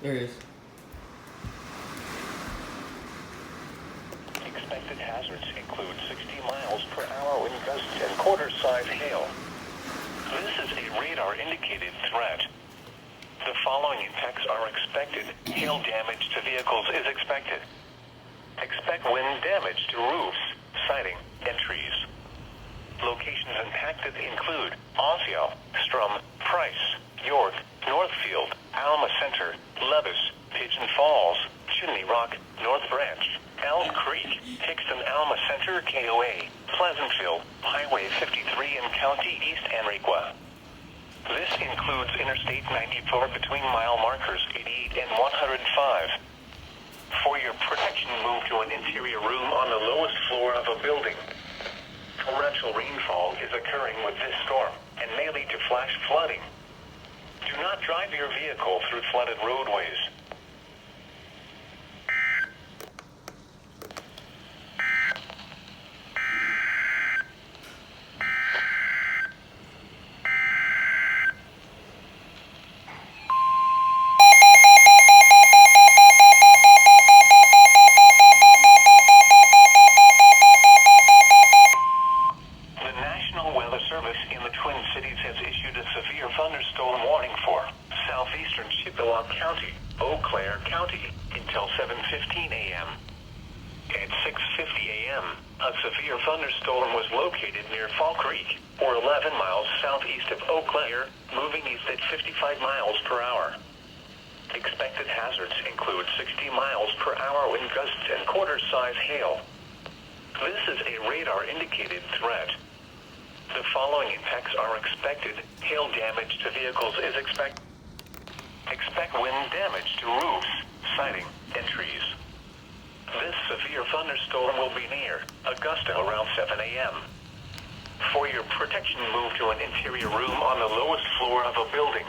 There it is. Expected hazards include 60 miles per hour wind gusts and quarter-size hail. This is a radar-indicated threat. The following impacts are expected. Hail damage to vehicles is expected. Expect wind damage to roofs, siding, and trees. Locations impacted include Osceola, Strum, Price, York, Northfield, Alma Center, Levis, Pigeon Falls, Chimney Rock, North Branch, Elm Creek, Hickston Alma Center KOA, Pleasantville, Highway 53 and County East Enriqua. This includes Interstate 94 between mile markers 88 and 105. For your protection, move to an interior room on the lowest floor of a building. Torrential rainfall is occurring with this storm and may lead to flash flooding. Do not drive your vehicle through flooded roadways. The National Weather Service in the Twin Cities has issued a severe thunderstorm warning for southeastern Chippewa County, Eau Claire County, until 7:15 a.m. At 6:50 a.m., a severe thunderstorm was located near Fall Creek, or 11 miles southeast of Eau Claire, moving east at 55 miles per hour. Expected hazards include 60 miles per hour wind gusts and quarter-size hail. This is a radar-indicated threat. The following impacts are expected. Hail damage to vehicles is expected. Expect wind damage to roofs, siding, and trees. This severe thunderstorm will be near Augusta around 7 a.m. For your protection, move to an interior room on the lowest floor of a building.